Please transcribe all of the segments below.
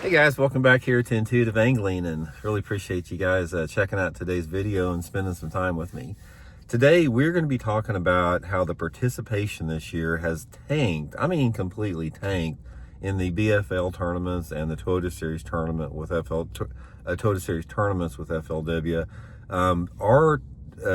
Hey guys, welcome back here to Intuitive Angling, and really appreciate you guys checking out today's video and spending some time with me. Today we're going to be talking about how the participation this year has tanked, I mean completely tanked, in the BFL tournaments and the Toyota Series tournament with Toyota Series tournaments with FLW. Our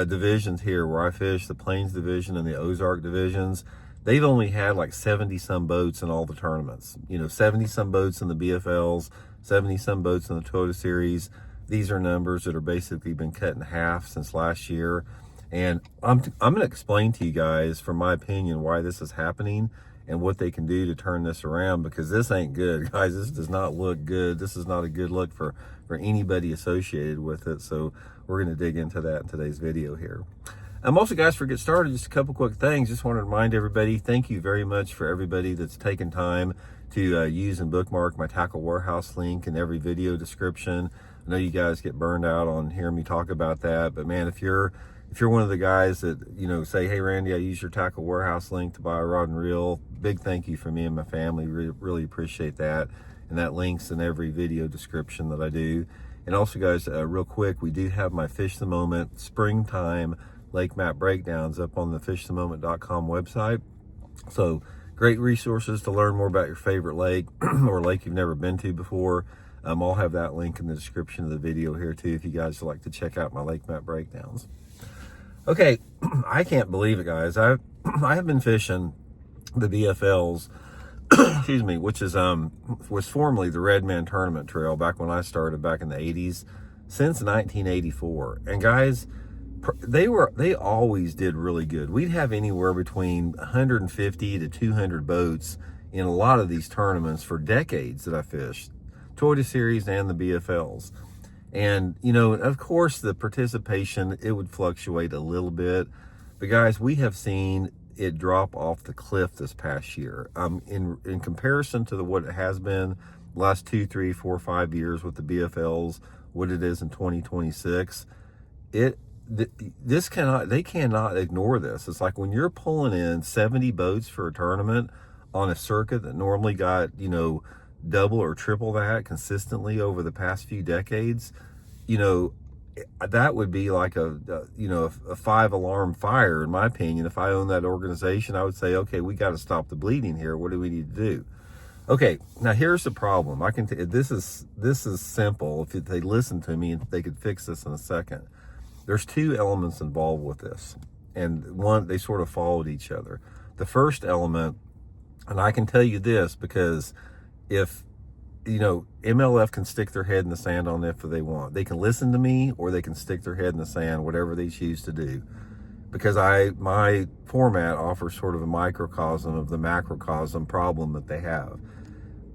divisions here where I fish, the Plains division and the Ozark divisions, they've only had like 70 some boats in all the tournaments. 70 some boats in the BFLs, 70 some boats in the Toyota Series. These are numbers that are basically been cut in half since last year. And I'm going to explain to you guys, from my opinion, why this is happening and what they can do to turn this around, because this ain't good, guys. This does not look good. This is not a good look for anybody associated with it. So we're going to dig into that in today's video here. Also, guys, for get started, just a couple quick things. Just want to remind everybody, thank you very much for everybody that's taken time to use and bookmark my Tackle Warehouse link in every video description. I know you guys get burned out on hearing me talk about that, but man, if you're one of the guys that, say, hey, Randy, I use your Tackle Warehouse link to buy a rod and reel, big thank you from me and my family. Really appreciate that. And that link's in every video description that I do. And also, guys, real quick, we do have my Fish the Moment springtime lake map breakdowns up on the fishthemoment.com website. So great resources to learn more about your favorite lake or lake you've never been to before. I'll have that link in the description of the video here too, if you guys would like to check out my lake map breakdowns. Okay, I can't believe it, guys. I have been fishing the BFLs, excuse me, which is was formerly the Redman Tournament Trail back when I started back in the 80s, since 1984. And guys, they always did really good. We'd have anywhere between 150 to 200 boats in a lot of these tournaments for decades that I fished, Toyota Series and the BFLs. And, of course, the participation, it would fluctuate a little bit. But, guys, we have seen it drop off the cliff this past year. In comparison to what it has been the last 2, 3, 4, 5 years with the BFLs, what it is in 2026, they cannot ignore this. It's like when you're pulling in 70 boats for a tournament on a circuit that normally got, double or triple that consistently over the past few decades, that would be like a 5-alarm fire, in my opinion. If I owned that organization, I would say, okay, we got to stop the bleeding here. What do we need to do? Okay, now here's the problem. This is simple. If they listen to me, they could fix this in a second. There's two elements involved with this, and they sort of followed each other. The first element, and I can tell you this because if, MLF can stick their head in the sand on it if they want. They can listen to me, or they can stick their head in the sand, whatever they choose to do. Because my format offers sort of a microcosm of the macrocosm problem that they have.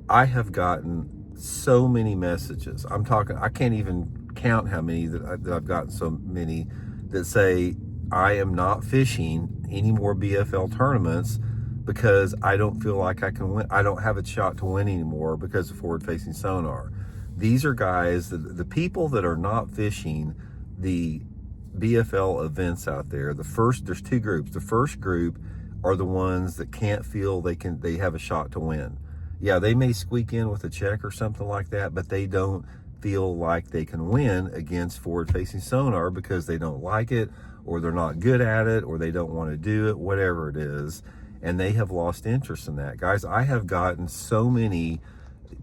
I have gotten so many messages. I can't even count how many that I've gotten, so many that say I am not fishing any more BFL tournaments because I don't feel like I can win. I don't have a shot to win anymore because of forward-facing sonar. These are guys, the people that are not fishing the BFL events out there. There's two groups. The first group are the ones that can't feel they have a shot to win. Yeah, they may squeak in with a check or something like that, but they don't feel like they can win against forward-facing sonar because they don't like it, or they're not good at it, or they don't want to do it, whatever it is, and they have lost interest in that. Guys, I have gotten so many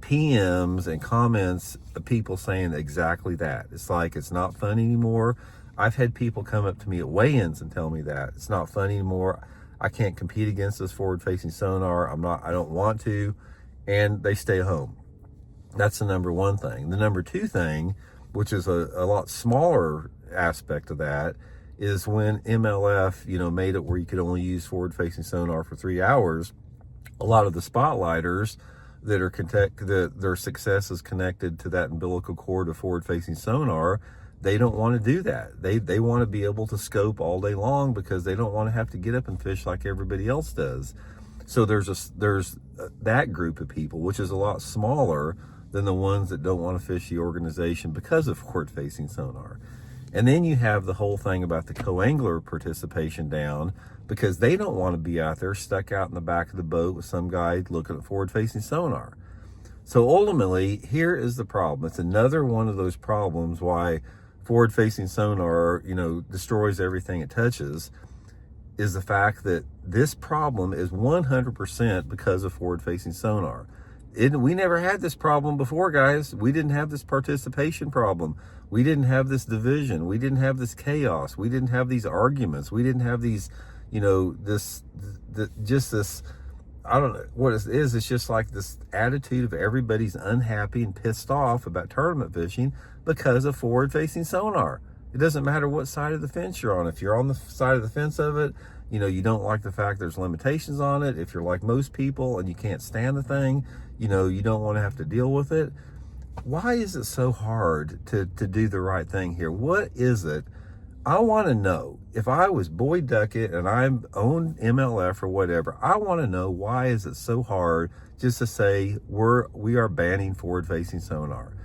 PMs and comments of people saying exactly that. It's like, it's not fun anymore. I've had people come up to me at weigh-ins and tell me that it's not fun anymore. I can't compete against this forward-facing sonar. I don't want to, and they stay home. That's the number one thing. The number two thing, which is a lot smaller aspect of that, is when MLF, made it where you could only use forward-facing sonar for 3 hours. A lot of the spotlighters that their success is connected to that umbilical cord of forward-facing sonar, they don't want to do that. They want to be able to scope all day long because they don't want to have to get up and fish like everybody else does. So there's that group of people, which is a lot smaller than the ones that don't want to fish the organization because of forward-facing sonar. And then you have the whole thing about the co-angler participation down because they don't want to be out there stuck out in the back of the boat with some guy looking at forward-facing sonar. So ultimately, here is the problem. It's another one of those problems why forward-facing sonar, destroys everything it touches, is the fact that this problem is 100% because of forward-facing sonar. We never had this problem before, guys. We didn't have this participation problem. We didn't have this division. We didn't have this chaos. We didn't have these arguments. We didn't have these, this, I don't know what it is. It's just like this attitude of everybody's unhappy and pissed off about tournament fishing because of forward-facing sonar. It doesn't matter what side of the fence you're on. If you're on the side of the fence of it, you don't like the fact there's limitations on it. If you're like most people and you can't stand the thing, you don't want to have to deal with it. Why is it so hard to do the right thing here? What is it? I want to know. If I was Boyd Duckett and I own MLF or whatever, I want to know, why is it so hard just to say we are banning forward-facing sonar?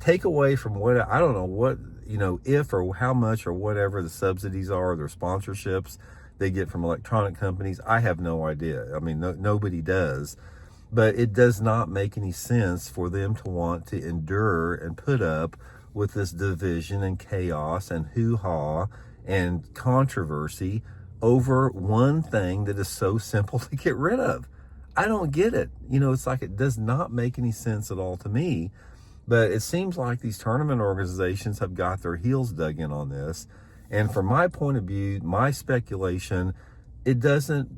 Take away from I don't know what, if or how much or whatever the subsidies are, their sponsorships they get from electronic companies. I have no idea. I mean, nobody does. But it does not make any sense for them to want to endure and put up with this division and chaos and hoo-ha and controversy over one thing that is so simple to get rid of. I don't get it. It's like it does not make any sense at all to me. But it seems like these tournament organizations have got their heels dug in on this. And from my point of view, my speculation, it doesn't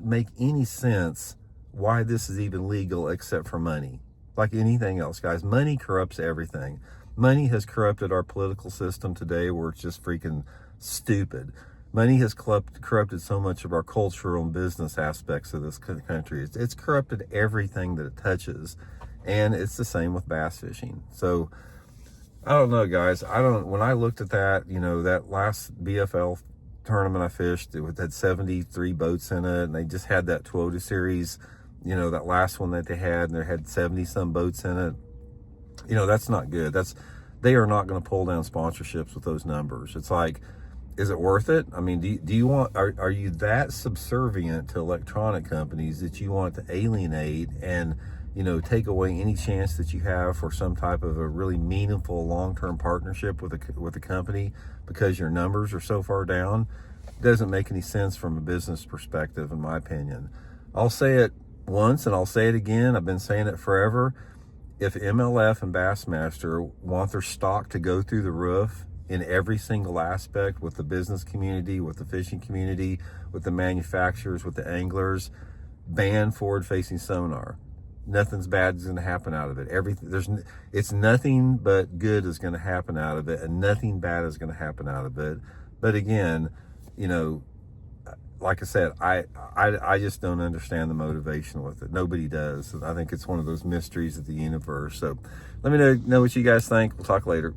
make any sense why this is even legal except for money. Like anything else, guys, money corrupts everything. Money has corrupted our political system today, where it's just freaking stupid. Money has corrupted so much of our cultural and business aspects of this country. It's corrupted everything that it touches. And it's the same with bass fishing. So I don't know, guys. When I looked at that, that last BFL tournament I fished, it had 73 boats in it, and they just had that Toyota series, that last one that they had, and they had 70 some boats in it. That's not good. They are not going to pull down sponsorships with those numbers. It's like, is it worth it? I mean, do you want, are you that subservient to electronic companies that you want to alienate and take away any chance that you have for some type of a really meaningful long-term partnership with a company because your numbers are so far down? It doesn't make any sense from a business perspective, in my opinion. I'll say it once and I'll say it again. I've been saying it forever. If MLF and Bassmaster want their stock to go through the roof in every single aspect, with the business community, with the fishing community, with the manufacturers, with the anglers, ban forward-facing sonar. Nothing's bad is going to happen out of it. It's nothing but good is going to happen out of it, and nothing bad is going to happen out of it. But again, like I said, I just don't understand the motivation with it. Nobody does. I think it's one of those mysteries of the universe. So let me know what you guys think. We'll talk later.